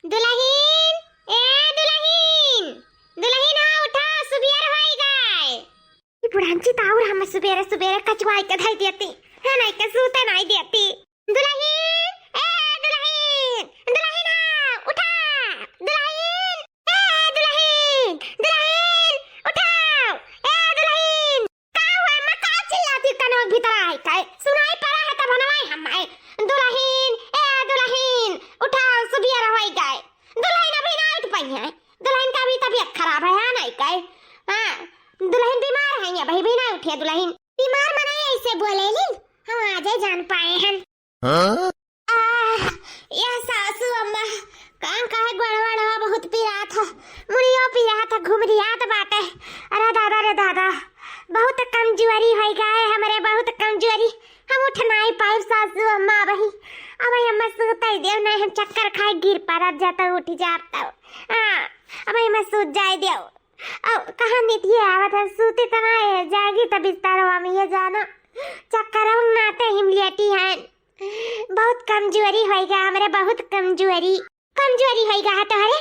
दुल्हीन, ए दुल्हीन, दुल्हीन हा उठा, सुबियर होई गाय. ही पुढांची तावर हम सुबेरे सुबेरे कचवाई के धाई देती है नाही के सूते नाही देती. दुल्हीन, ए दुल्हीन, दुल्हीन हा उठा, दुल्हीन, ए दुल्हीन, दुल्हीन उठाओ, ए दुल्हीन. का हुआ मैं का चिल्लाती कनवा भीतर आई काय सुनाई पड़ा है तब बनवाई हमारे. दुल्हीन, ए दुल्हीन उठाओ, सुबियर होई गाय. दुल्हीन अभी ना उठ पाई है. दुल्हीन का भी तबीयत खराब है नहीं काय. हाँ दुल्हीन बीमार है या भाई भी ना उठे. दुल्हीन बीमार मनाई ऐसे बोलेली हम आज ही जान पाए हैं. यह सासू अम्मा कान का है गड़बड़ बहुत पीरा था, मुड़ियो पीरा था, घूम रिया था बाटे. अरे दादा रे दादा बहुत कमजोरी हो गए हमारे, बहुत कमजोरी. हम उठ नहीं पाए सासू अम्मा. भाई अब अम्मा सोता देव नहीं, हम चक्कर खाए गिर पर जाता उठ जाता. हाँ अब मैं सूत जाए देव. अब कहाँ नीति आवत है सूती तो नहीं जाएगी तब बिस्तर में ये जाना चक्कर हम नाते हिमलियटी हैं. बहुत कमजोरी होएगा हमारे, बहुत कमजोरी कमजोरी होएगा है तोहरे.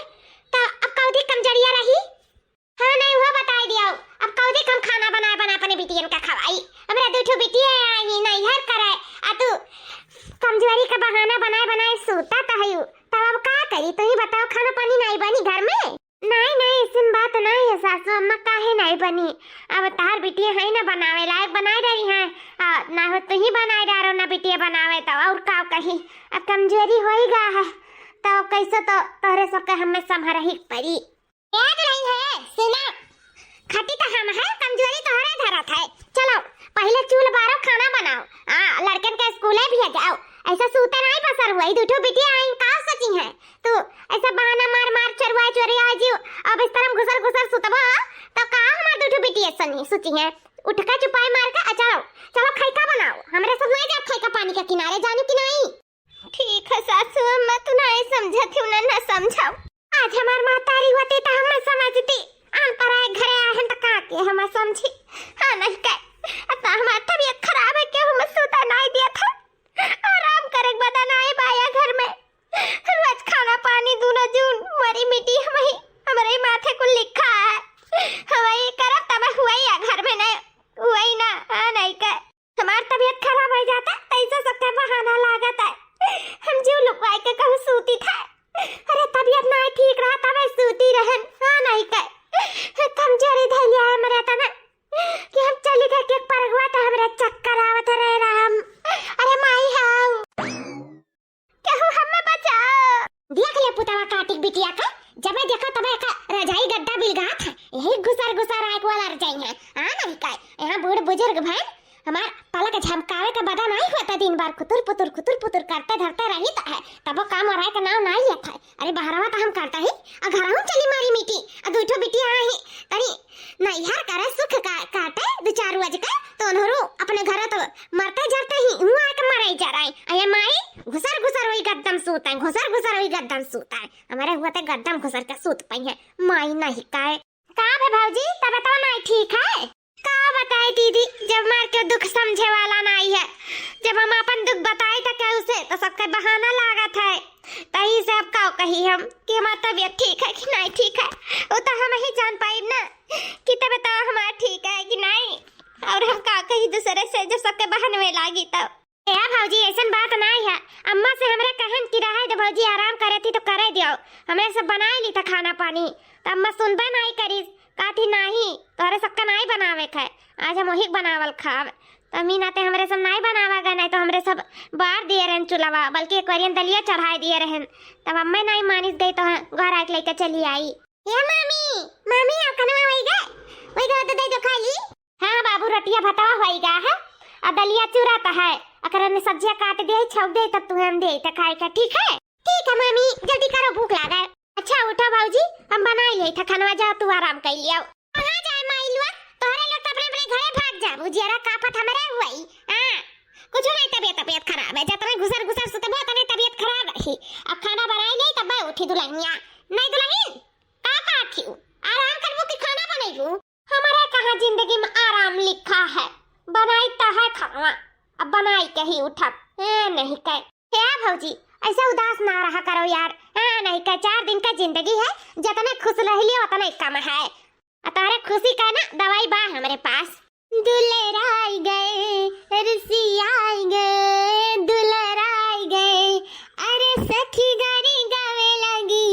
तो अब कौदी कमजोरिया रही. हाँ नहीं वो बता दिया. अब कौदी कम खाना बना बना अपने बिटियन का खवाई. हमारे दूठो बिटिया आई नहीं हर करे आ तू कमजोरी का बहाना बनाए बनाए सोता तो है. तब अब का करी तू ही बताओ. खाना पानी नहीं बनी घर में. नहीं नहीं ऐसी बात नहीं है सासू अम्मा, काहे नहीं बनी. अब तार बिटिया है ना बनावे लायक बनाए रही है. ना हो तो ही बनाए डारो ना बिटिया बनावे तो और का कही. अब कमजोरी होएगा है तो कैसे तो तोहरे सबके हमें संभर ही पड़ी. याद नहीं है सुना खटी तो हम है, कमजोरी तोहरे धरत है. चलो पहले चूल बारो खाना बनाओ. हाँ लड़कन के स्कूले भी जाओ. ऐसा सूते नहीं पसर हुआ. दूठो बिटिया आई का सची है तू ऐसा बहाना मार मार चरवा चोरिया जी. अब इस तरह घुसर घुसर सुतबा तो का हमार दूठो बिटिया सनी सोची है. उठ का चुपाई मार के चलो चलो खैका बनाओ. हमरे सब नहीं जाओ खैका पानी के किनारे जानू कि नहीं. ठीक है सासू अम्मा तू नहीं समझती ना ना समझाओ. आज हमार मातारी होती तो हम समझती. आन पर आए घरे आए तो का के हम समझी. हाँ नहीं का अता हमार तबीयत खराब है के हम सोता नहीं दिया था. आराम करे बदा नहीं बाया घर में. रोज खाना पानी दूना जून मरी मिट्टी हमारे माथे को लिखा है. हमारे करब तब हुआ या घर में नहीं हुआ ना. हाँ नहीं का हमार तबीयत खराब हो जाता ऐसा सबका बहाना लागत है. हम जीव लुकवाई के कहूँ सूती था. अरे तबीयत नहीं ठीक रहा तब सूती रहन. हाँ नहीं का कमजोरी धैलिया है मेरा तना कि हम चली गए के परगवा तो हमारे चक्कर आवत रहे राम. अरे माई हाउ कहूँ हमें बचाओ. देख ले पुतवा काटिक बिटिया का जब देखो तब का रजाई गद्दा बिलगा था. यही घुसर घुसर आए वाला रजाई है. हाँ नहीं का यहाँ बूढ़ बुजुर्ग भाई हमार पलक झमकावे का बदा नहीं होता. दिन भर खुतुर पुतुर करते धरते रही है तब वो काम और का नाम नहीं लेता है. अरे बहरवा तो हम करता ही और घर हम चली मारी मिट्टी और दूठो बिटिया आई तनी नहीं हर करे सुख का काटे दो चार रोज का तो उन्होंने अपने घर तो मरते जरते ही हूँ आके मराई जा रहा है. अरे माई घुसर घुसर वही गद्दम सूता है. घुसर घुसर वही गद्दम सूता है. हमारे हुआ तो गद्दम घुसर का सूत पाई है. माई नहीं का है भाजी तब बताओ नहीं ठीक है. का बताए दीदी जब मार के दुख समझे वाला नहीं है. जब हम अपन दुख बताए तो क्या उसे तो सबका बहाना लागत है. तही से अब का कही हम कि हमारी तबीयत ठीक है कि नहीं ठीक है. वो तो हम ही जान पाए ना कि तब बताओ हमारा ठीक है कि नहीं. और हम का कही दूसरे से जब सबके बहाने में लागी तब. या भौजी ऐसा बात नहीं है. अम्मा से हमरे कहन की रहा है भौजी आराम करे थी तो करे दियो. हमरे सब बनाए ली था खाना पानी तो अम्मा सुनबे नहीं करी काथी नहीं तोरे सबका नहीं बनावे खाए. आज हम वही बनावल खाव तो मी नाते हमरे सब नहीं बनावा गए नहीं तो हमरे सब बार दिए रहन चुलावा बल्कि एक बार दलिया चढ़ाए दिए रहन. तब अम्मा नहीं मानिस गई तो घर आके लेकर चली आई. ये मामी मामी आप कनवा वही गए तो दे दो खा ली. हाँ बाबू रोटिया भतवा होई गा है और दलिया चूराता है. अगर हमने सब्जियां काट दे छौक दे तब तू हम दे तो खाए का. ठीक है मामी जल्दी करो भूख लगा है. अच्छा उठो भाऊजी हम बना लिए था खाना. जाओ तू आराम कर लिया. कहां जाए माइलवा तोरे लोग अपने अपने घरे भाग जा. बुझियारा कापत हमरे हुई. हां कुछ नहीं तबीयत खराब है. जतने घुसर घुसर सुते बहुत नहीं तबीयत खराब रही. अब खाना बनाई नहीं तब मैं उठी दुल्हनिया नहीं दुल्हन का काठी आराम करबो कि खाना बनाईबू. हमारे कहां जिंदगी में आराम लिखा है. बनाई तो है खाना अब बनाई के ही उठा नहीं कह. क्या भौजी ऐसा उदास ना रहा करो यार। हाँ नहीं का 4 दिन का जिंदगी है, जितने खुश रह लियो उतना ही कम है। तुम्हारे खुशी का ना दवाई बा हमारे पास। दुलराई गए रसियाई गए दुलराई गए, अरे सखी गारी गावे लगी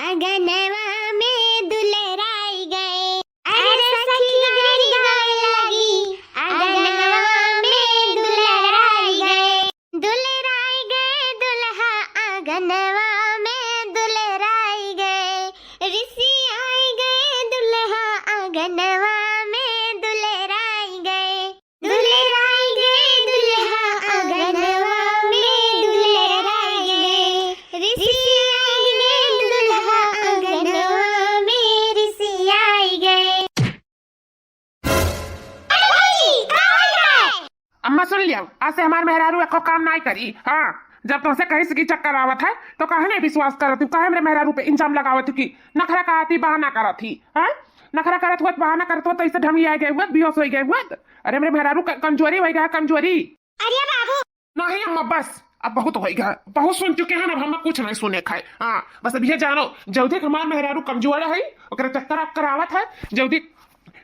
अगनवा में दुलराई गए, अरे सखी गारी गावे लगी अगनवा में दुलराई गए, दुलराई गए दुल्हा अगनवा में दुलराई गए, रसियाई गए दुल्हा अगनवा में दुलराई गए, दुलराई गए दुल्हा अगनवा में दुलराई गए, रसियाई गए दुल्हा अगनवा में रसियाई गए। अम्मा सुन लिया, आज से हमारे मेहरारू एको काम नहीं करी। हाँ, जब तुमसे कहीं से की चक्कर आवत है तो कहे नहीं विश्वास करती, कहे मेरे मेहरारू पे इंजाम लगावत की नखरा कहती बहाना करत ही। हाँ, नखरा करत हुआ बहाना करत हुआ तो ऐसे ढमी आ गए हुआ, बेहोश हो गए हुआ। अरे मेरे मेहरारू कमजोरी हो गया, कमजोरी। अरे बाबू नहीं अम्मा बस, अब बहुत हो गया, बहुत सुन चुके हैं, अब हम कुछ नहीं सुने खाए। हाँ बस अब ये जानो, जल्दी हमारे मेहरारू कमजोर है, ओकरा चक्कर करावत है, जल्दी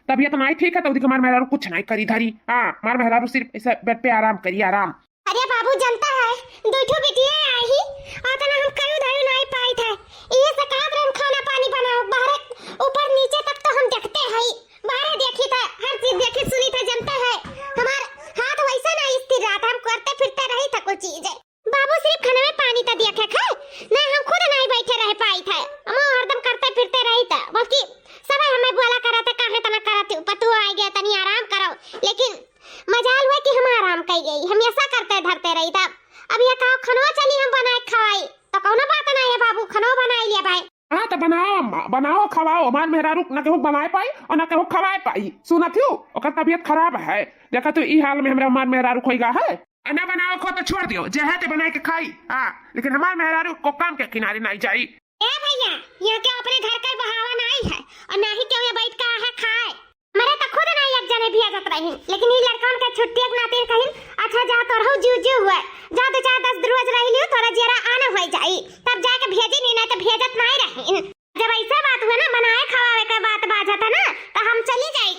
तबीयत नहीं ठीक है तो हमारे मेहरारू कुछ नहीं करी धरी। हाँ, हमारे मेहरारू सिर्फ ऐसे बेड पे आराम करी, आराम। अरे बाबू जनता है दूठो बिटिया आई आता ना, हम कहीं धरी नहीं पाई थे। ये सकात रन खाना पानी बनाओ, बाहर ऊपर नीचे तक तो हम देखते हैं, बाहर देखी था, हर चीज देखी सुनी था, जनता है हमार हाथ वैसा ना स्थिर रहा था, हम करते फिरते रही था कुछ चीज। बाबू सिर्फ खाने में पानी तो दिया खाए ना, हम खुद नहीं बैठे रह पाई थे, हम हरदम करते फिरते रही था, बल्कि सब हमें बोला करा था काहे तना करती पतु आ गया तनी आराम करो, लेकिन मजाल हुआ कि हम आराम कर गई, हम ऐसा करते धरते रही था। अब ये कहो खनवा चली हम बनाए खवाई तो कौनो बात नहीं है बाबू, खनवा बना लिया भाई। हाँ तो बनाओ अम्मा, बनाओ खवाओ, हमारे मेहरारू न केहू बनाए पाई और न केहू खवाए पाई। सुना थी ओकर तबीयत खराब है, देखा तो ई हाल में हमारे मेहरारू खोईगा है। ना बनाओ खो तो छोड़ दियो, जे है ते बनाए के खाई। हाँ लेकिन हमारे मेहरारू को काम के किनारे नहीं जाई। ए भैया यहाँ के अपने घर का बहावा नहीं है और ना ही क्यों ये बैठ कर है खाए, मेरे तो खुद नहीं एक जने भी आजत रही, लेकिन ये लड़कन के छुट्टी एक नाते कहीं अच्छा जा तो रहू जू जू हुआ, जा तो 4-10 रोज रही लियो थोड़ा जरा आना हो जाई, तब जाके भेजी नहीं तो भेजत नहीं रही। जब ऐसा बात हुआ ना बनाए खवावे का बात बाजा था ना तो हम चली जाई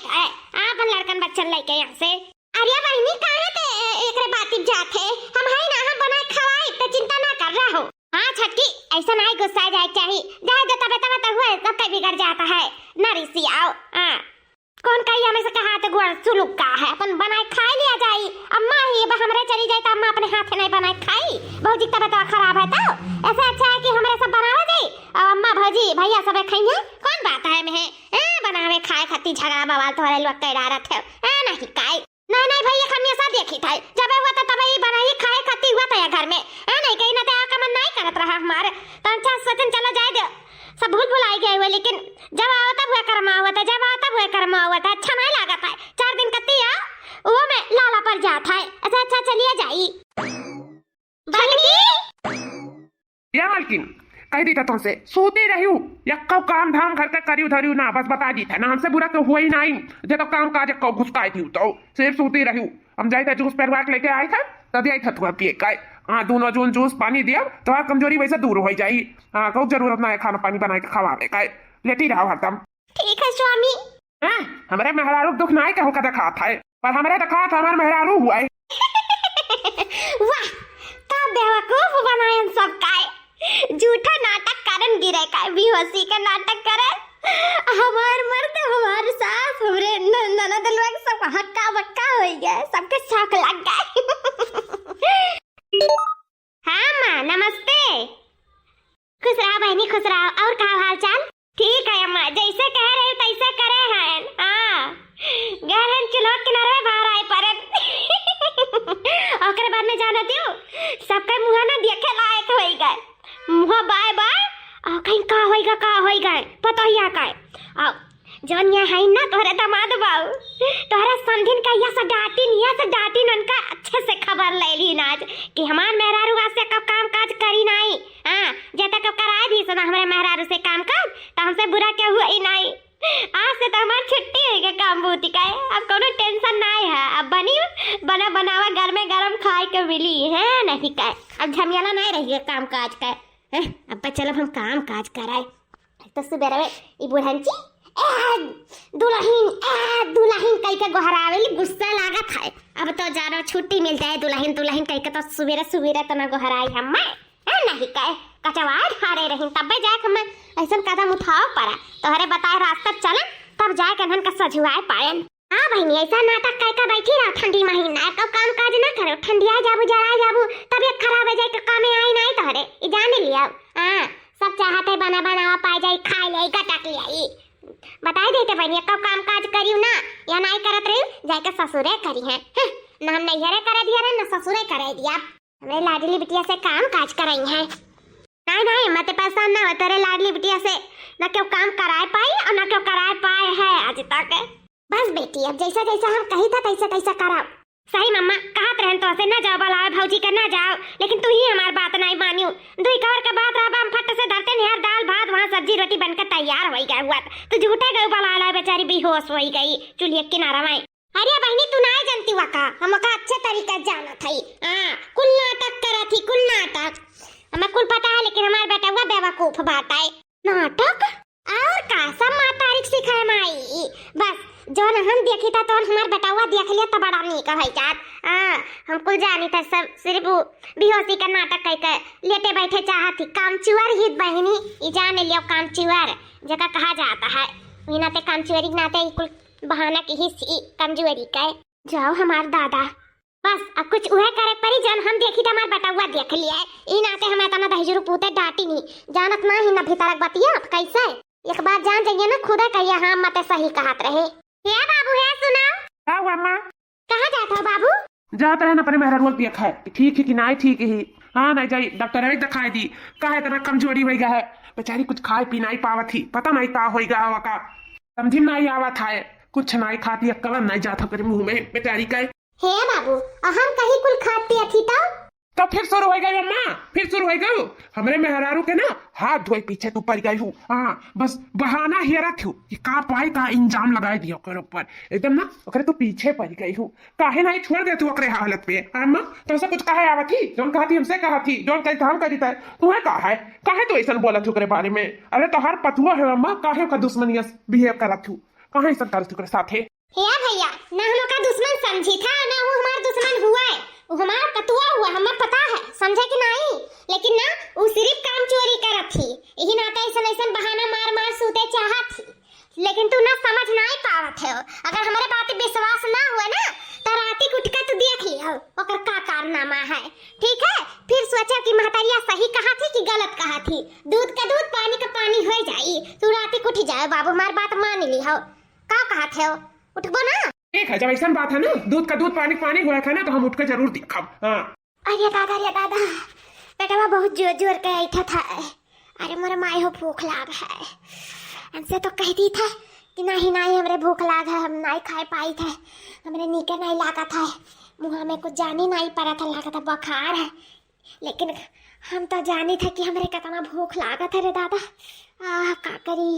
आप लड़कन बच्चन लेके यहाँ से। अरे बहनी काहे ते एकरे बातिब जाथे, हम है ना हम बनाए खवाई तो चिंता ना कर रहा हो। हाँ छटकी ऐसा नहीं गुस्सा जाए चाहिए, जाए जो तबे हुए तब कहीं बिगड़ जाता है, ना रिसी आओ। हाँ कौन कही हमें से कहा तो गुड़ सुलूक का है, अपन बनाए खाई लिया जाई। अम्मा ही हमरे चली जाए तो अम्मा अपने हाथ नहीं बनाए खाई, भौजी तबीयत खराब है तो ऐसा अच्छा है कि हमरे सब बनावे दे और अम्मा भौजी भैया सब खाई है, कौन बात है में बनावे खाए खाती झगड़ा बवाल थोड़े लोग कह रहा थे नहीं काई नहीं भैया हमेशा देखी था, जब हुआ था तब ही बनाई खाए खाती हुआ था घर में, नहीं कहीं ना तो आका मन नहीं करत रहा हमारे, तो अच्छा सोचन चला जाए दे सब भूल गए हुए, लेकिन जब आओ तब हुआ कर्मा हुआ था, जब आओ तब हुआ कर्मा हुआ था, अच्छा नहीं लगा था। 4 दिन कत्ती आओ वो में लाला पर जाता है, अच्छा चलिए जाई। या मालकिन कह दी था तुमसे सोती रही हूँ या कब काम धाम घर का करी धरी ना, बस बता दी था ना, हमसे बुरा तो हुआ ही नहीं, जब काम काज कब घुसकाई थी तो सिर्फ सोती रही हूँ। हम जाए थे जूस पैरवा के लेके आए थे तभी आई था थोड़ा पिए का। हाँ दोनों जून जूस पानी दिया तो कमजोरी वैसे दूर हो जाएगी। हाँ कोई जरूरत ना है खाना पानी बना के खवावे का, लेटी रहो हरदम। ठीक है स्वामी। हमारे मेहरारू दुख नहीं कहूँ का देखा था, पर हमारे देखा था हमारे मेहरारू हुआ है। वाह का बेवकूफ बनाए सब का, झूठा नाटक करन गिरे का, बेहोशी का नाटक करे, हमार मर्द हमारे सास हमरे ननद लोग सब हक्का बक्का हो गए, सबके शौक लग गए। हाँ माँ नमस्ते, खुश रहो बहनी खुश रहो, और क्या हाल चाल? ठीक है अम्मा, जैसे कह रहे तैसे करे हैं। हाँ गहरन चलो किनारे बाहर आए परन ओकरे बाद में जाना दियो सबके मुंह ना देखे लायक होई गए, मुंह बाय बाय कहीं का होएगा पता ही आ का आओ जौन यहाँ है ना तोहरे दामाद बाऊ, तोहरा समझिन का यह से डांटिन उनका अच्छे से खबर ले ली नाज कि हमार मेहरारू से कब काम काज करी नहीं। हाँ जब तक करा दी सुना हमारे मेहरारू से काम काज तो हमसे बुरा क्या हुआ ही नहीं। आज से तो हमारी छुट्टी हुई के काम बूती का, अब कोनो टेंशन नहीं है, अब बना बनावा घर में गरम खाए के मिली है नहीं का। अब झमेला नहीं रहिए काम काज का। अब चलो हम काम काज कराए। तो सुबह रहे ई बुढ़ंची दुल्हन दुल्हन कह के गोहरावेली, गुस्सा लागत है। अब तो जानो छुट्टी मिल जाए दुल्हन दुल्हन कह के तो सवेरे सवेरे तना गोहराई हम नहीं कहे कचवाड़ हारे रही तब जाके हम ऐसा कदम उठाओ पड़ा तोहरे बताए रास्ता चले तब जाके हम का सजुआए पायन। हाँ बहनी ऐसा नाटक कह के बैठी रहो ठंडी महीना कब काम काज ना करो, ठंडिया जाबू जरा जाबू तबियत खराब हो जाए तो कामे आई नहीं तोहरे ई जाने लिया। हाँ सब चाहते बना बनावा पाए जाए खाए ले गटक ले बताई देते बहनी कब काम काज करियो ना या नहीं करत रही जाके ससुरे करी है ना हम नैहरे करे दिया रे ना ससुरे करे दिया। हमरे लाडली बिटिया से काम काज कराई है। नहीं मत परेशान ना हो तेरे लाडली बिटिया से ना क्यों काम कराए पाई और ना क्यों कराए पाए है आज तक। बस बेटी अब जैसा जैसा हम कही था तैसा तैसा कराओ। सही मम्मा कहत रहन तो से ना जाओ बुलाओ भौजी का ना जाओ, लेकिन तू ही हमार बात नहीं मानियो। दुई कवर के बात रहा हम फट से धरते निहार दाल भात वहाँ सब्जी रोटी बनकर तैयार हो गया हुआ तो झूठे गए बुला ला बेचारी बेहोश हो गई चुलिया किनारा में। अरे बहनी तू ना जानती वका हम का अच्छे तरीका जाना थी। कुल नाटक करा थी कुल नाटक हमें कुल पता है, लेकिन हमारे बेटा हुआ बेवकूफ बात है। नाटक और का सब माँ तारीख सिखाए माई बस जो न हम देखी था तो हमारे बेटा हुआ देख लिया तो बड़ा नहीं कहे जात। हम कुल जानी था सब सिर्फ बेहोशी का नाटक कह के लेटे बैठे चाहत थी। कामचुअर ही बहनी ये जाने लियो कामचुअर जगह कहा जाता है वही नाते कामचुअरी नाते कुल बहाना की ही कमजोरी का जाओ हमार दादा बस अब कुछ उहे करे परी जन हम देखी था हमार बेटा हुआ देख लिया ई नाते हमें तना दहजरू पूते डांटी नहीं जानत ना ही ना भीतरक बतिया कैसे एक बार जान जाइए ना खुदा कहिए हाँ मत सही कहत रहे। हे बाबू है सुनाओ क्या हुआ अम्मा? कहाँ जाता हो बाबू? जाता है ना अपने मेहरा रोल दिया खाए ठीक है कि नहीं ठीक ही। हाँ नहीं जाई डॉक्टर ने दिखाई दी कहा इतना कमजोरी हो गया है बेचारी कुछ खाए पी नहीं पावत थी पता नहीं का हो गया का समझी नहीं आवत है कुछ नहीं खाती कलर नहीं जाता तेरे मुंह में बेचारी का। हे बाबू हम कहीं कुल खाती थी तो फिर शुरू हो गई अम्मा फिर शुरू हो गई हमरे मेहरारू के ना हाथ धोए पीछे तू पड़ गई हूँ। हाँ बस बहाना हेरा थी कि का पाई का इंजाम लगाए दिया ओकर ऊपर एकदम ना ओकरे तू पीछे पड़ गई हूँ काहे नहीं छोड़ दे तू ओकरे हालत पे। अम्मा तो सब कुछ कहा आवत थी जोन कहा थी हमसे कहा थी जोन कही काम करी था तुम्हें कहा है काहे तो ऐसा बोला थी ओकरे बारे में। अरे तो हर पतुआ है अम्मा काहे का दुश्मनी बिहेव करा थी काहे ऐसा कर ओकरे साथे। हे भैया ना हम का दुश्मन समझी था ना वो हमारा दुश्मन हुआ है वो हमारा कतुआ हुआ हमें पता है समझे कि नहीं, लेकिन ना वो सिर्फ काम चोरी करत थी यही नाते ऐसा बहाना मार मार सूते चाहत थी लेकिन तू ना समझ नहीं पावत है। अगर हमारे बात विश्वास ना हुआ ना तो राती उठ के तू देख लियो ओकर का कारनामा है ठीक है। फिर सोचा कि महतरिया सही कहा थी कि गलत कहा थी दूध का दूध पानी का पानी हो जाई तू राती उठ जाए बाबू हमार बात मान ली हो का कहा थे उठबो ना ठीक है जब ऐसा बात है ना दूध का दूध पानी पानी हुआ था ना तो हम उठ कर जरूर दिखा। अरे दादा बेटा बहुत जोर जोर के ऐठा था। अरे मोरे माई हो भूख लाग है हमसे तो कह दी था कि नहीं हमरे भूख लाग है हम नहीं खाए पाई थे हमरे नीके नहीं लागा था मुँह में कुछ जानी नहीं पड़ा था लगा था बुखार है लेकिन हम तो जानी थे कि हमरे कितना भूख लागा था रे दादा। का करी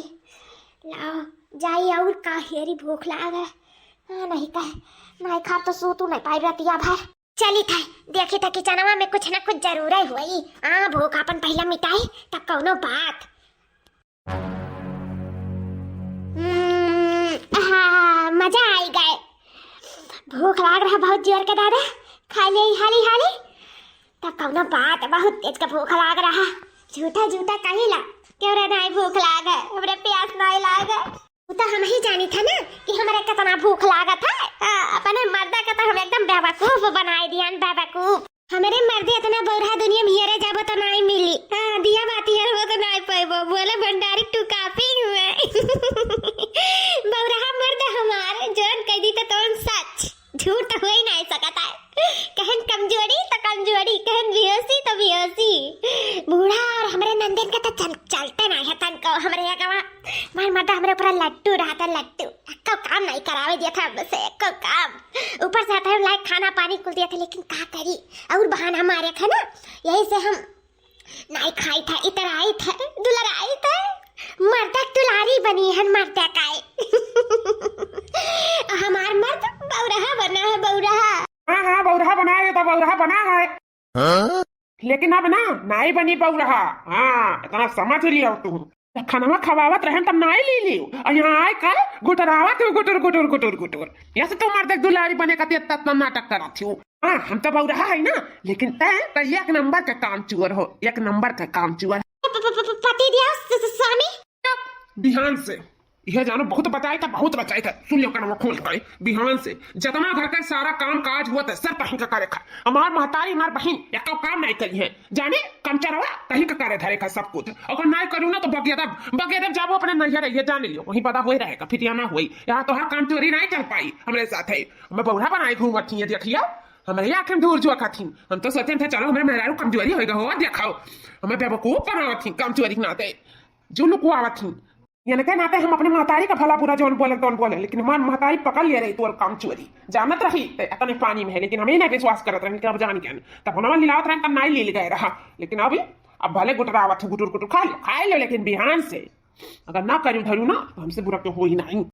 लाओ जाई और का हेरी भूख लाग है नहीं खा तो सू तू नहीं पाई रतिया भर चली था देखी था कि चनवा में कुछ ना कुछ जरूर हुई भूख अपन पहला मिटाई तब कौनो बात। मजा आई गए भूख लाग रहा बहुत जोर के दादा खा ले हाली हाली तब कौनो बात बहुत तेज का भूख लाग रहा झूठा कहीं ला क्यों रे नहीं भूख लाग है हमरे प्यास नहीं लाग है तो हम ही जानी था ना कि हमारे कितना भूख लागत है अपने मर्दा का तो हम एकदम बेवकूफ बनाए दिया बेवकूफ हमारे मर्दे इतना बौरा दुनिया में हेरे जाबो तो नहीं मिली दिया बाती है वो तो नहीं पाइबो बोले भंडारी टू काफी हुए बौरा मर्द हमारे जान कह दी तो सच झूठ हो ही नहीं सकता है कहन कमजोरी तो कमजोरी कहन बेहोशी तो बेहोशी बूढ़ा और हमारे नंदन का तो चलते नहीं है तन को हमारे यहाँ मार मर्दा हमारे ऊपर लट्टू रहा था लट्टू को काम नहीं करावे दिया था हमसे को काम ऊपर से आता है लाइक खाना पानी कुल दिया था लेकिन क्या करी और बहाना मारे था ना यही से हम नहीं खाई था इतर आई था दुलर आई था मर्दा दुलारी बनी है मर्दा का हमार मर्द बौरहा बना है बौरहा। हाँ बौरहा बना है तो बौरहा बना है लेकिन अब ना नाई बनी पाऊ रहा। हाँ इतना समझ लिया तुम। खाना खवावत रहे तब नाई ले लियो और यहाँ आए कल गुटरावत हो गुटुर गुटुर गुटुर गुटुर। यहाँ तुम मर्द दुलारी बने का इतना नाटक करा थी। हाँ हम तो बहु रहा है ना, लेकिन तय एक नंबर का काम चुअर हो, एक नंबर का काम चुअर। पति दिया स्वामी बिहान से यह जानो बहुत बचाए था, बहुत बचाए था। सुन लियो कनवा खोल कर बिहान से जितना घर का सारा काम काज हुआ था सब कहीं का करे खा। हमार महतारी हमार बहन या काम नहीं करी है, जाने कम चरवा कहीं का करे धरे खा सब कुछ। अगर नहीं करूँ ना तो बगेदब जाबो अपने नैया रहिए, जान लियो वहीं पता हो रहेगा। फिर यहाँ ना हुई यहाँ तो हर काम चोरी नहीं चल पाई हमारे साथ है। मैं बहुरा बनाई घूम थी देखियो हमारे आँखें में दूर जुआ खाती। हम तो सोचे थे चलो हमारे मेहरारू कमजोरी होगा हो दिखाओ, हमें बेवकूफ बनावा थी कमजोरी नाते जो लोग को आवा थी। यानी क्या नाते हम अपने महतारी का भला पूरा जोन बोले, लेकिन हमारी महतारी पकड़ ले रही तो काम चोरी जानत रही इतने पानी में है, लेकिन हमें नहीं विश्वास करत रही अब जान के तब हम लिलावत रहे तब नाई ले गए रहा। लेकिन अभी अब भले गुटरावत गुटुर गुटुर खा लो, लेकिन बिहान से अगर ना करूँ धरू ना तो हमसे बुरा तो हो ही नहीं।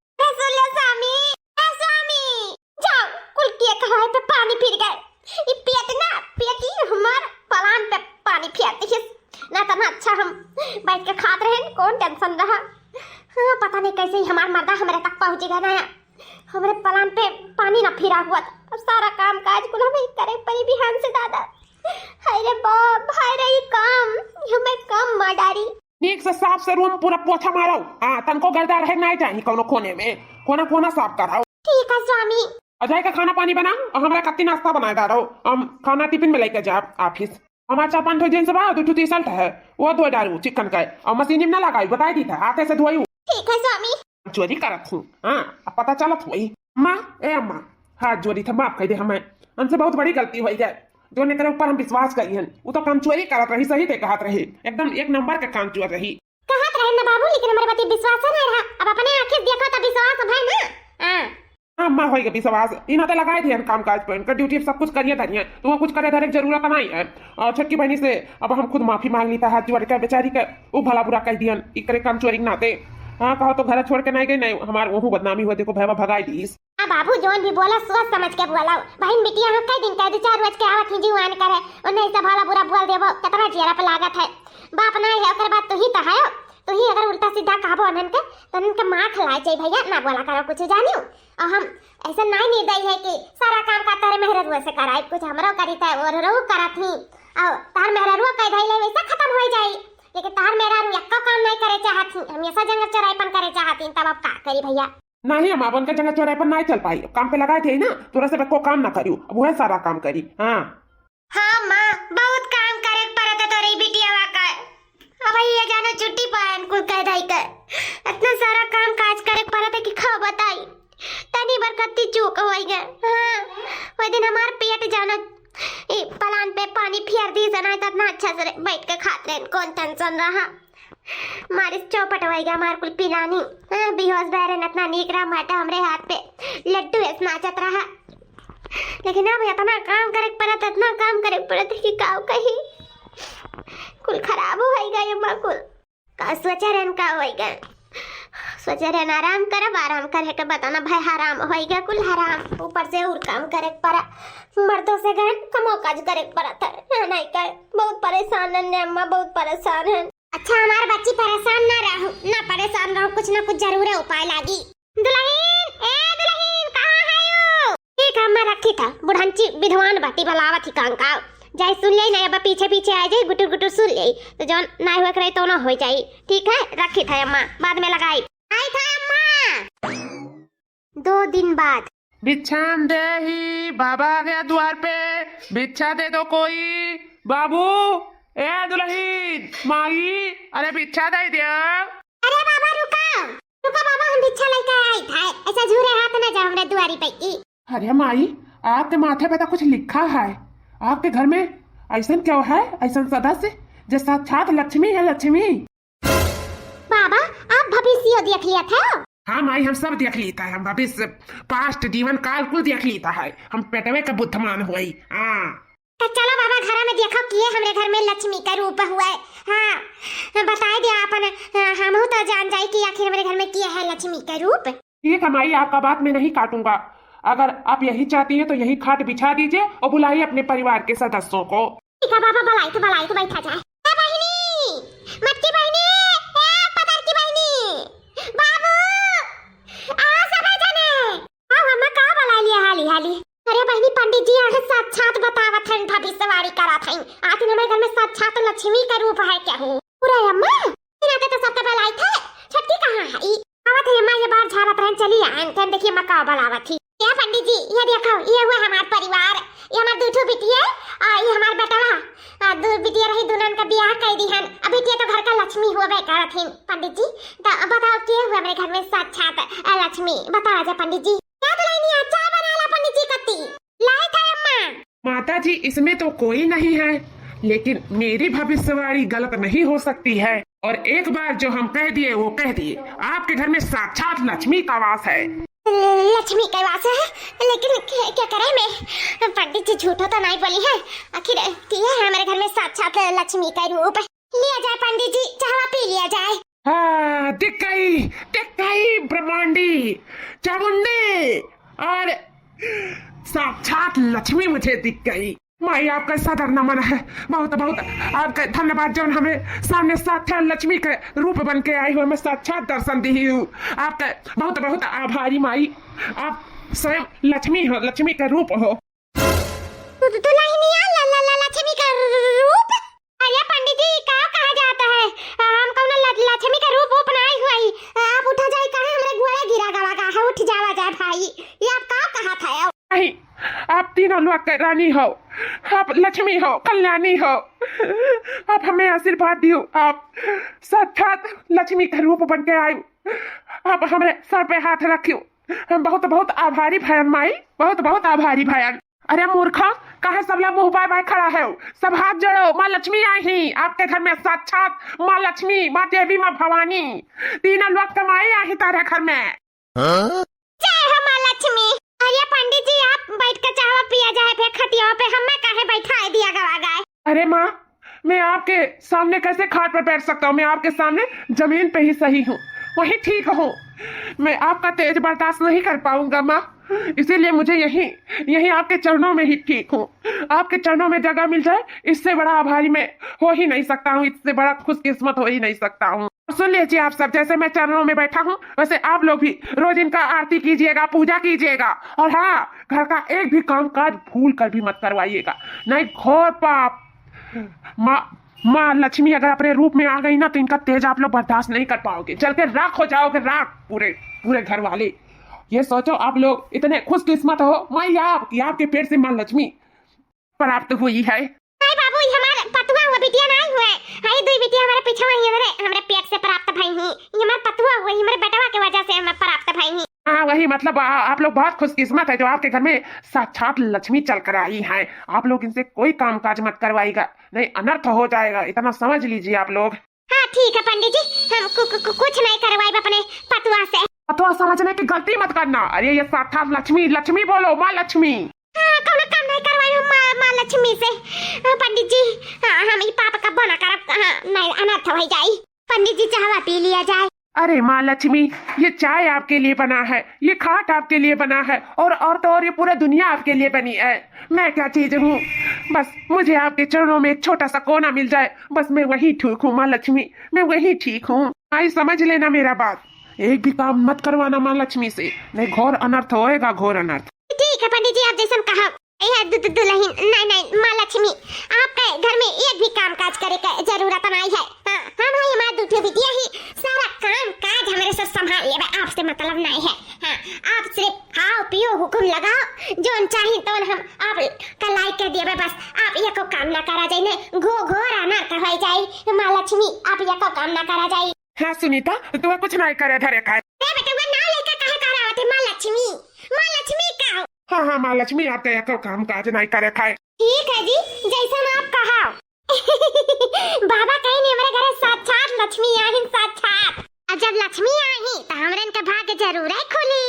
पानी फिर गए पेटी हमार पलान पे पानी फिरती है ना तो ना। अच्छा हम बैठ के खाते रहे कौन टेंशन रहा। हाँ पता नहीं कैसे ही हमार मर्दा हमारे तक पहुंच गया ना, हमारे पलान पे पानी ना फिरा हुआ था। अब सारा काम काज को हमें करे परी बिहान से दादा। हाय रे बाप हाय रे ये काम हमें कम माडारी ठीक से साफ से रूम पूरा पोछा मारो। हाँ तनको गर्दा रहे नहीं चाहिए कोनो कोने में कोना साफ कराओ। ठीक है स्वामी। अजय का खाना पानी बना और हमारा कत्ती नाश्ता बनाए डालो। हम खाना टिफिन में लेके जाओ ऑफिस। हमारा 4-5 ठो जींस बा 2 टी शर्ट है वो धो डालू चिकन का और मशीन में ना लगाई बताई दी था हाथे से धोई। ठीक है स्वामी। चोरी करत हूँ। हाँ अब पता चलत हुई अम्मा ए अम्मा हाथ जोड़ी था माफ कर दे, हमें हमसे बहुत बड़ी गलती हुई है जो ने करे ऊपर हम विश्वास करी हन। वो तो काम चोरी करत रही सही थे कहत रही एकदम एक नंबर का काम चोर रही कहत रहे ना बाबू, लेकिन हमारे पति विश्वास नहीं रहा। अब अपने आंखें देखो तो विश्वास है ना। हाँ माँ होगा विश्वास इन तो लगाए थे काम काज पर इनका ड्यूटी सब कुछ करिए धरिए तो वो कुछ करे धरे जरूरत नहीं है। और छक्की बहनी से अब हम खुद माफी मांग ली था हाथ जोड़ के बेचारी के वो भला बुरा कह दियन इकरे काम चोरी नाते। हाँ कहो तो घर छोड़ के नहीं गई नहीं हमारे वो बदनामी हुआ देखो भैया भगाई दी। बाबू जोन भी बोला सोच समझ के बोला। बहन बिटिया हम कई दिन कह 4 रोज के आवत ही जीवान करे और नहीं से भला बुरा बोल देबो कितना चेहरा पे लागत है। बाप नहीं है ओकर बात तो ही है तो ही अगर उल्टा सीधा कहबो अनन के तो उनके मां खिलाए चाहिए भैया ना बोला करो कुछ जानियो। और हम ऐसा नहीं निर्दयी है कि सारा काम का तारे मेहररुआ से कराए कुछ हमरो करी था और रो करत ही और तार मेहररुआ कह धइले वैसा खत्म हो जाई। लेकिन तार मेहररु यक्का काम नहीं करे चाहत ही हमेशा जंगल चौराईपन करे चाहत ही तब अब का करी भैया। नहीं हम अपन के जगह चौराईपन नहीं चल पाई काम पे लगाए थे ना तोरा से को काम ना करियो अब वह सारा काम करी। हाँ हाँ माँ बहुत काम करे परत है तोरी बिटिया का। अब ये जानो छुट्टी पान कुल कह दई के इतना सारा काम काज करे परत है कि खा बताई तनी बरकती चूक होई गए। हाँ वो दिन हमार पेट जानो ए पलान पे पानी फेर दी सना इतना अच्छा से बैठ के खाते रहे कौन टेंशन रहा। मारिस चौपट होई गया मार कुल पिलानी। हाँ बेहोश बैरन इतना नीक रहा माटा हमरे हाथ पे लड्डू ऐस नाचत रहा। लेकिन अब इतना काम करे परत इतना काम करे परत कि काव कही कुल खराब हो गई अम्मा कुल का सोचा रहन का हो गया सोचा रहन आराम करे के बताना भाई हराम हो गया कुल हराम ऊपर से और काम करे पड़ा मर्दों से गए कमो काज करे पड़ा था नहीं कर बहुत परेशान है अम्मा बहुत परेशान है। अच्छा हमारे बच्ची परेशान ना परेशान रहो कुछ ना कुछ जरूर उपाय लागी। दुल्हन कहाँ है ठीक है मैं रखी था बुढ़ांची विधवान बाटी बलावत ही कांकाव जाए सुन ले नहीं अब पीछे पीछे आ जाए गुटुर गुटुर सुन ले तो जौन ना हुआ करे तो ना हो जाए। ठीक है रखी था अम्मा बाद में लगाई आई था अम्मा 2 दिन बाद। बिच्छान दे ही बाबा आ गया द्वार पे भिक्षा दे दो कोई बाबू ए दुल्हन माई अरे भिक्षा दे दिया। अरे बाबा रुका बाबा हम भिक्षा लेकर आई था ऐसा झूरे हाथ ना जाओ हमरे दुआरी पे की। अरे माई आपके माथे पे तो कुछ लिखा है आपके घर में ऐसा क्यों है ऐसा सदस्य जो साक्षात लक्ष्मी है लक्ष्मी। बाबा आप भविष्य देख लिया था। हाँ माई हम सब देख लेता है हम भविष्य पास्ट जीवन काल कुल देख लेता है हम पेटवे का बुद्धमान हुई। हाँ तो चलो बाबा घर में देखो किए हमरे घर में लक्ष्मी का रूप हुआ है। हाँ बताए दिया अपन हम तो जान जाए कि आखिर हमारे घर में किया है लक्ष्मी का रूप। ठीक है माई आपका बात मैं नहीं काटूंगा अगर आप यही चाहती हैं तो यही खाट बिछा दीजिए और बुलाइए अपने परिवार के सदस्यों को। ठीक है बाबा, बलाई तो बैठा जाए। ए बहिनी, मटकी बहिनी, ए पतर की बहिनी, बाबू आ सब जने आओ, हम का बला लिया हाली। अरे बहिनी, पंडित जी आज साक्षात बतावत हन, भविष्यवाणी करत हन। आज हमारे घर में साक्षात लक्ष्मी का रूप है क्या हूँ पूरा अम्मा। इनाते तो सबका बलाई थे, छटकी कहाँ है? आवत है अम्मा, ये बार झाड़त रहन, चली आन तन देखिए मक्का बलावत थी। क्या पंडित जी, ये देखो, ये हुआ हमारा परिवार, ये हमार दूठो बिटिया और ये हमार बेटवा। दो बिटिया रही, दोनों का ब्याह कर दी हन। अब बिटिया तो घर का लक्ष्मी हुआ करत हन। पंडित जी तो बताओ क्या हुआ मेरे घर में साक्षात लक्ष्मी, बताओ जा पंडित जी। क्या दुल्हनी अच्छा बनाला पंडित जी कत्ती लाई था अम्मा। माता जी, इसमें तो कोई नहीं है, लेकिन मेरी भविष्यवाणी गलत नहीं हो सकती है। और एक बार जो हम कह दिए वो कह दिए, आपके घर में साक्षात लक्ष्मी का वास है। लक्ष्मी का वास है, लेकिन क्या करें मैं? पंडित जी झूठो तो नहीं बोली है, आखिर किया है हमारे घर में साक्षात लक्ष्मी का रूप। लिया जाए पंडित जी, चावा पी लिया जाए। हाँ, दिख गई ब्रह्मांडी चामुंडी और साक्षात लक्ष्मी मुझे दिख गई। माई आपका सदर नमन है, बहुत आपका धन्यवाद जो हमें सामने साक्षात लक्ष्मी के रूप बन के आई हो, मैं साक्षात दर्शन दी हूँ। आपका बहुत आभारी माई, आप स्वयं लक्ष्मी हो, लक्ष्मी का रूप हो। लक्ष्मी का रूप? अरे पंडित जी कहा जाता है, हम कौन लक्ष्मी का रूप नहीं हुई। आप उठा जाए, कहा हमारे घोड़ा गिरा गवा है, उठ जावा जाए भाई। ये आप कहा था? नहीं, आप तीनों लोग का रानी हो, आप लक्ष्मी हो, कल्याणी हो, आप हमें आशीर्वाद दियो। आप साक्षात लक्ष्मी का रूप बन के आयु, आप हमारे सर पे हाथ रखियो। हम बहुत आभारी भयन माई, बहुत आभारी भयन। अरे मूर्खा, कहा सब लोग मुंह बाय खड़ा है, सब हाथ जोड़ो, माँ लक्ष्मी आई ही आपके घर में, साक्षात माँ लक्ष्मी, माँ देवी, माँ भवानी, तीनों लोग कमाई आई तारे घर में। जय हो माँ लक्ष्मी। अरे पंडित जी आप बैठ कर चावा पिया जाए फिर खटिया पे, हमें काहे बैठा दिया गए? अरे माँ, मैं आपके सामने कैसे खाट पर बैठ सकता हूँ? मैं आपके सामने जमीन पे ही सही हूँ, वही ठीक हूँ। मैं आपका तेज बर्दाश्त नहीं कर पाऊंगा माँ, इसीलिए मुझे यही आपके चरणों में ही ठीक हूँ। आपके चरणों में जगह मिल जाए, इससे बड़ा आभारी मैं हो ही नहीं सकता हूँ, इससे बड़ा खुशकिस्मत हो ही नहीं सकता हूँ। सुन लीजिए आप सब, जैसे मैं चरणों में बैठा हूँ वैसे आप लोग भी रोज इनका आरती कीजिएगा, पूजा कीजिएगा। और हाँ, घर का एक भी काम काज भूल कर भी मत करवाइएगा, नहीं घोर पाप। माँ लक्ष्मी अगर अपने रूप में आ गई ना तो इनका तेज आप लोग बर्दाश्त नहीं कर पाओगे, जल के राख हो जाओगे, राख पूरे घर वाले। ये सोचो आप लोग इतने खुशकिस्मत हो माई आप कि आपके पेट से माँ लक्ष्मी प्राप्त हुई है। बाबू हमारे पतुआ हुआ बिटिया नहीं हुए, हाय दुई बिटिया हमारे पीछे हुई है, हमारे पेट से प्राप्त भई ही। ये हमारे पतुआ हुए, हमारे बेटवा की वजह से हमें प्राप्त भई ही। हाँ वही मतलब, आप लोग बहुत खुशकिस्मत है जो आपके घर में साक्षात लक्ष्मी चल कर आई है। आप लोग इनसे कोई काम काज मत करवाइएगा, नहीं अनर्थ हो जाएगा, इतना समझ लीजिए आप लोग। हाँ ठीक है पंडित जी, हम कुछ नहीं करवाएंगे अपने पतुआ से। पतुआ समझने की गलती मत करना। अरे ये साक्षात लक्ष्मी बोलो, माँ लक्ष्मी। हाँ, कौन काम नहीं करवाएंगे माँ लक्ष्मी से। पंडित जी हम ये पाप का बना कर नहीं अनर्थ हो जाए। पंडित जी चाहवा पी लिया जाए। अरे माँ लक्ष्मी, ये चाय आपके लिए बना है, ये खाट आपके लिए बना है, और ये पूरा दुनिया आपके लिए बनी है। मैं क्या चीज हूँ? बस मुझे आपके चरणों में एक छोटा सा कोना मिल जाए, बस मैं वही ठीक हूँ माँ लक्ष्मी, मैं वही ठीक हूँ। आई समझ लेना मेरा बात, एक भी काम मत करवाना माँ लक्ष्मी से, नहीं घोर अनर्थ होएगा, घोर अनर्थ। ठीक है पंडित जी, आप जैसा कहा। दुल्हन नहीं माँ लक्ष्मी, आपके घर में एक भी काम काज करे का जरूरत नहीं है। हाँ, हम है हमारे दूठे बिटिया ही सारा काम काज हमारे से संभाल लेगा, आपसे मतलब नहीं है। हाँ, आप सिर्फ खाओ पियो, हुक्म लगाओ, जो चाहिए तो हम आप का लाइक कर दिया, बस आप ये को काम ना करा जाए, घोर अनर्थ हो जाए। माँ लक्ष्मी आप ये को काम ना करा जाए। हाँ सुनीता, तू कुछ नहीं करे धरे खाए। बेटा वो ना लेकर कहे करा होते माँ लक्ष्मी का। हाँ माँ लक्ष्मी, आपका एक काम काज नहीं करे खाए। ठीक है जी, जैसा आप कहा। बाबा कहीं नहीं, हमारे घर साक्षात लक्ष्मी आई, साक्षात। अब जब लक्ष्मी आई तो हमारे इनका भाग्य जरूर है खुली,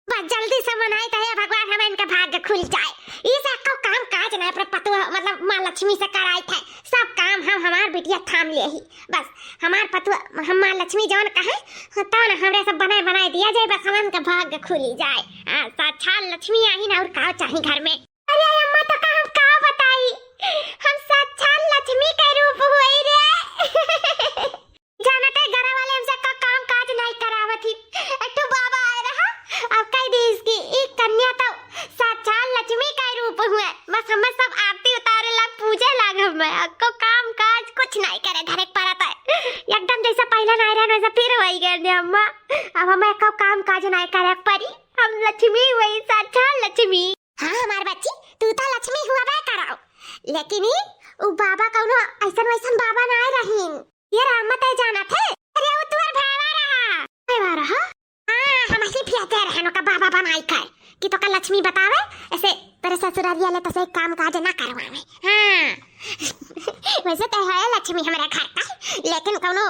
बस जल्दी से मनाए तो भगवान हमें इनका भाग्य खुल जाए। इस को काम काज ना अपने पतुआ मतलब माँ लक्ष्मी से कराई थे, सब काम हम हमार बिटिया थाम लिए ही, बस हमार पतुआ हम माँ लक्ष्मी जौन कहे तो ना हमरे सब बनाए दिया जाए, बस हमें इनका भाग्य खुली जाए। साक्षात लक्ष्मी आई ना, और का चाहिए घर में। अरे अम्मा तो हम का बताई, हम साक्षात लक्ष्मी का रूप हुई रे। जानते घरा वाले हमसे का काम काज नहीं करावत ही, एक बाबा आए रहा अब कह दी इसकी एक कन्या तो साक्षात लक्ष्मी का रूप हुए। बस हमें सब आरती उतारे ला पूजे लाग हमें को काम काज कुछ नहीं करे घर एक परत है एकदम जैसा पहले नहीं रहे वैसा फिर वही कर दे अम्मा। अब हमें को काम काज नहीं करे परी, हम लक्ष्मी वही साक्षात लक्ष्मी। हाँ हमार बच्ची तू तो लक्ष्मी हुआ बे कराओ, लेकिन उ बाबा कौनो ऐसन वैसन बाबा ना रहीन। ये रहमत है जाना थे, अरे वो तुअर भावा रहा हां हम ऐसे फियाते रहनो का बाबा बनाई कर कि तो का लक्ष्मी बतावे ऐसे तेरे ससुरालिया ले तो से काम काज ना करवावे। हां वैसे तो है लक्ष्मी हमारे घर का, लेकिन कौनो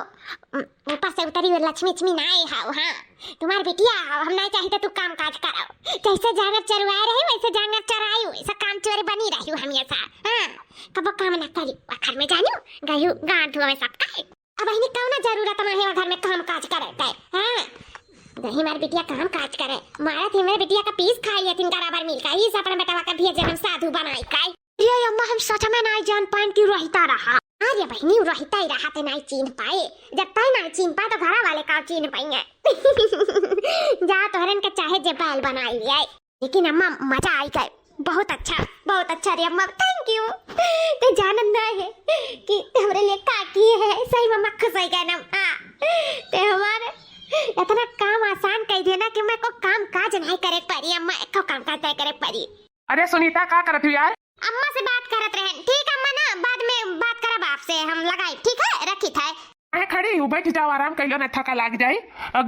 ऊपर से उतरी हुई लक्ष्मी नहीं है। हां तुम्हारी बिटिया हम नहीं चाहिए तू काम काज कराओ, जैसे जांगर चरवाए रहे वैसे जांगर चराई ऐसा काम चोरी बनी रही हमेशा। हां कब काम ना करी घर में जानियो गयू गांठ हुआ सब का अब इन्हें कौन जरूरत नहीं है घर में काम काज करे। हां नहीं मारी बिटिया काम काज करे मारा थी मेरे बिटिया का पीस खाई है तीन बराबर मिल का इस अपने बेटा का भेजे हम साधु बनाई का। ये अम्मा हम सच में नहीं जान पाए कि रहता रहा। अरे बहनी रहता ही रहा ते नहीं चीन पाए, जब तक नहीं चीन पाए तो घर वाले का चीन पाएंगे। जा तोहरन के चाहे जे बैल बनाई है, लेकिन अम्मा मजा आई गए बहुत अच्छा रे अम्मा थैंक यू। ते जानन है कि हमरे लिए का की है सही मम्मा खुश हो गए ना। ते हमारे इतना काम आसान कर देना कि मैं को काम काज नहीं करे पड़ी अम्मा को काम काज नहीं करे पड़ी। अरे सुनीता क्या करत हो यार? अम्मा से बात करत रहे। ठीक अम्मा ना बाद में बात करब आपसे हम लगाई ठीक है रखी था। मैं खड़ी हूँ बैठ जाओ आराम कर लो ना थका लग जाए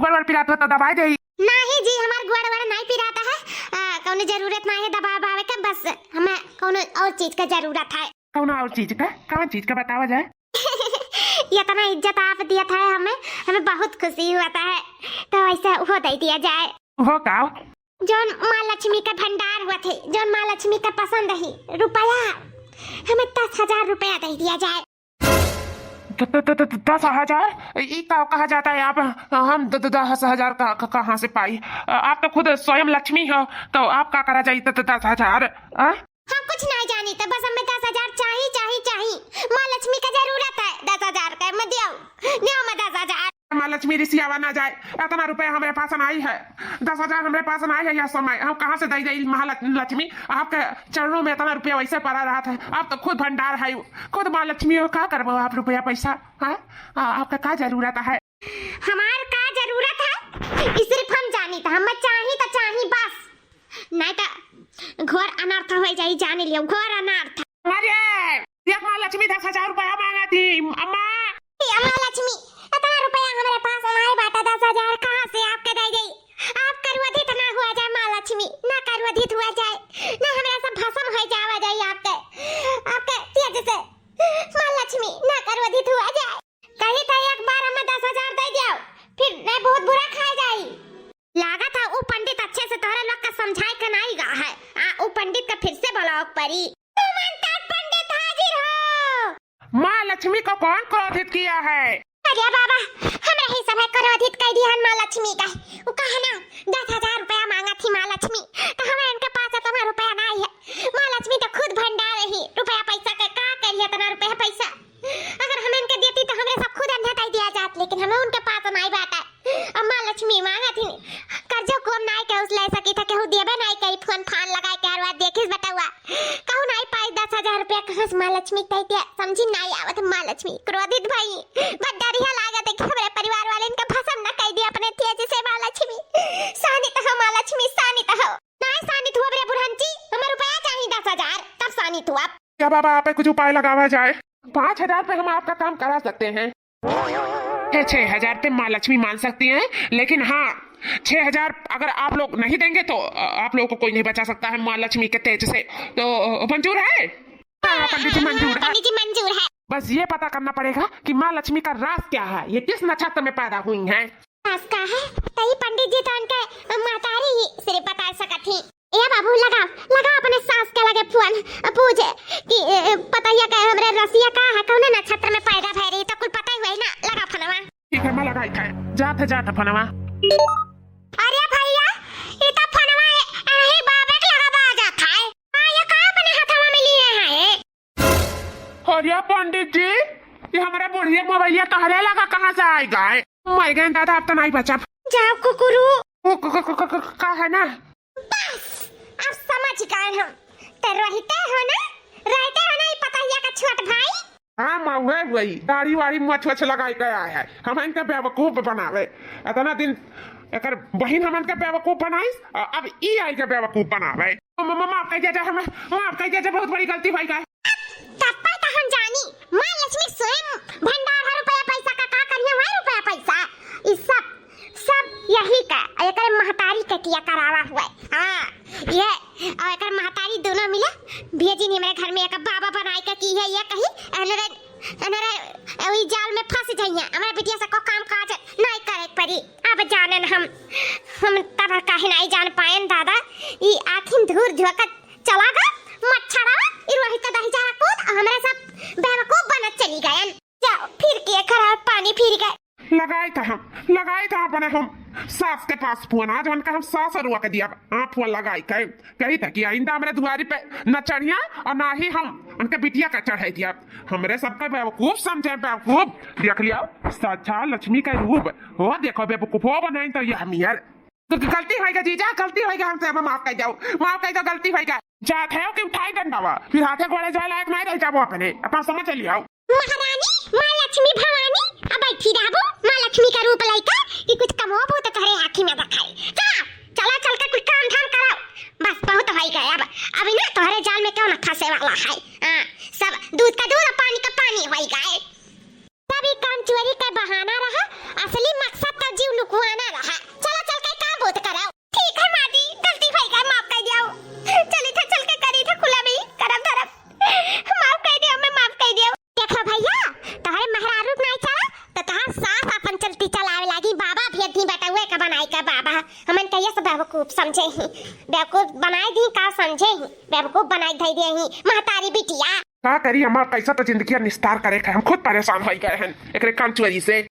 गोड़ पिरात हो तो दबाई दे। नहीं जी हमार गोड़ नहीं पिराता है, कोनो जरूरत नहीं है दबा बावे का, बस हमें कोनो और चीज का जरूरत है। कोनो और चीज का? कौन चीज का बतावा जाए? इतना इज्जत आप दिया था हमें बहुत खुशी हुआ है, तो ऐसा वो दे दिया जाए। वो का जोन माँ लक्ष्मी का भंडार हुआ थे, जोन माँ लक्ष्मी का पसंद ही रुपया हमें 10,000 रुपया दे दिया जाए। 10,000 ये कहा जाता है आप? हम 10,000 का कहाँ से पाई? आप तो खुद स्वयं लक्ष्मी हो तो आप क्या करा जाए 10,000? हम कुछ नहीं जानी तो बस हमें 10,000 चाहिए। माँ लक्ष्मी का जरूरत है 10,000 का मैं दियो 10,000। माँ लक्ष्मी रिसियावा ना जाए, इतना रुपया हमारे पास आई है 10,000 हमारे पास आई है यह समय हम कहाँ से दे महालक्ष्मी? आपके चरणों में इतना रुपया वैसे पड़ा रहा था, आप तो खुद भंडार है खुद माँ लक्ष्मी हो, क्या करबो आप रुपया पैसा? आपका क्या जरूरत है? हमार का जरूरत है सिर्फ हम जानी था हम चाहिए बस, नहीं तो घोर अनर्थ हो जाए जाने लियो घोर अनर्थ। अरे माँ लक्ष्मी 10,000 रुपया मांगा थी अम्मा। माँ लक्ष्मी इतना रुपया हमारे पास नहीं बाटा 10,000 कहाँ से आपके दे गई? आप करवधित ना हुआ जाए माँ लक्ष्मी, ना करवधित हुआ जाए ना हमारा सब भस्म हो जावा जाए आपके तेज से माँ लक्ष्मी ना करवधित हुआ जाए। कहीं तो एक बार हमें 10,000 दे दियो फिर नहीं बहुत बुरा खा जाए। लागा था वो पंडित अच्छे से तोहरा लोग का समझाए का नहीं गा है। वो पंडित का फिर से ब्लॉक परी। तुम पंडित हाजिर हो। माँ लक्ष्मी को कौन क्रोधित किया है? अरे बाबा हमरा ही समय क्रोधित कर दिया माँ लक्ष्मी का। वो कहा ना 10,000 रुपया मांगा थी माँ लक्ष्मी तो हमें इनके पास इतना रुपया नहीं है। माँ लक्ष्मी तो खुद भंडार ही रुपया पैसा का कर लिया इतना रुपया पैसा, अगर हमें इनके देती तो हमें सब खुद अंधा कर दिया जात, लेकिन हमें उनके पास नहीं बात है। अब माँ लक्ष्मी मांगा थी कर्जो को नहीं के उस ले सकी था केहू देबे नहीं करी फोन फान लगा के हर बात देखिस बतावा कहू नहीं पाई 10,000 रुपया कहाँ से माँ लक्ष्मी कहती है समझी नहीं आवत। माँ लक्ष्मी क्रोधित भाई बड़ डरिया लागत है कि हमारे परिवार वाले इनका भस्म न कर दिया अपने तेज से। माँ लक्ष्मी शानित हो, माँ लक्ष्मी शानित हो। नहीं शानित हुआ मेरे बुढ़ंची हमें रुपया चाहिए 10,000 तब शानित हुआ। क्या बाबा आप कुछ उपाय लगावा जाए? 5,000 पे हम आपका काम करा सकते हैं। 6,000 पे माँ लक्ष्मी मान सकती हैं, लेकिन हाँ 6,000 अगर आप लोग नहीं देंगे तो आप लोगों को कोई नहीं बचा सकता है माँ लक्ष्मी के तेज से। तो मंजूर है? पंडित जी मंजूर है। बस ये पता करना पड़ेगा कि माँ लक्ष्मी का राज क्या है, ये किस नक्षत्र में पैदा हुई हैं। राज का है तई पंडित जी तो उनके मातारी ही सिर्फ बता सकत थी। ए बाबू लगा अपने सास के लगे फोन पूछे कि पता ये का हमरे रसिया का है कौन नक्षत्र में पैदा भई रही तो कुल पता ही ना लगा फोनवा। ठीक है मैं लगाई था जात फोनवा। अरे भैया ये तो फोनवा है बाबे के लगा बाजा था। ये का अपने हाथवा में लिए हैं? खोलिए पंडित जी, ये हमारा बुढ़िया मोबाइलिया तहरे लगा कहाँ से आएगा? मर गए दादा, अब तो नहीं बचा। जाओ कुकुरू। का है ना, बस अब समझ गए हम। तो रहते हो ना ये पतैया का छोट भाई। हाँ मऊे वही दाढ़ी वाड़ी मछ वछ लगाई गया है, हम इनके बेवकूफ बनावे। इतना दिन एकर बहिन हमन के बेवकूफ बनाइस, अब ई आई के बेवकूफ बनावे। माफ कह दिया, हमें माफ कह दिया, बहुत बड़ी गलती भाई का। तब तो हम जानी मां लक्ष्मी स्वयं भंडार है, रुपया पैसा का करिए है, रुपया पैसा इस सब यही का एकर महतारी के किया करावा हुआ है। हां ये और एकर महतारी दोनों मिले भेजी ने मेरे घर में एक बाबा बनाई के की है। ये कही अनरे ओई जाल में फंस जाइए, हमारे बिटिया से को काम काज नहीं करे पड़ी। अब जानन हम तब काहे नहीं जान पाएन दादा। ई आखिन धूर झोकत चला गया मच्छरा ई रोहित का दही जा कूद हमारे सब बेवकूफ बनत चली गए। जाओ फिर के खराब पानी फिर गए। लगाए था अपने हम सास के पास फोन, आज उनका हम सास रुआ के दिया फोन लगाई कही था कि आइंदा हमारे दुआरी पे न चढ़िया और ना ही हम उनके बिटिया का चढ़ाई दिया। हमरे सबका बेवकूफ समझे, बेवकूफ देख लिया साक्षात लक्ष्मी का रूप हो। देखो बेवकूफ हो बनाई तो ये हम यार गलती होएगा जीजा, गलती होएगा, हमसे अब माफ कर दो, गलती होएगा। जात है कि उठाई डंडावा फिर हाथे घोड़े जाए लायक नहीं रह जाबो अपना समझ लिया। महारानी मां लक्ष्मी भवानी अब बैठी रहबो मां लक्ष्मी का रूप लइका कि कुछ कमोबो तो तोरे आंखी में दिखाई। चला चल के कुछ काम धाम कराओ, बस बहुत हो गया। अब ना तोरे जाल में क्यों न फंसे वाला है। हां सब दूध का दूध और पानी का पानी हो गए। सभी काम चोरी का बहाना रहा, असली मकसद तो जीव लुकवाना रहा। चला चल के काम बहुत कराओ। ठीक है मादी, गलती भई गई, माफ कर दियो। चली थे चल के करी थे खुला भी करब धरब, माफ कर दियो, मैं माफ कर दियो। देखो भैया तोहरे महरारू नहीं चला तो तहां सास अपन चलती चलावे लागी। बाबा भेद दी बेटा हुए का बनाई का बाबा हमन कहिए सब बेवकूफ समझे ही, बेवकूफ बनाई दी का समझे ही, बेवकूफ बनाई दई दे ही महतारी बिटिया। का करी हमार कैसा तो जिंदगी निस्तार करे हम खुद परेशान हो गए हैं एकरे काम चोरी से।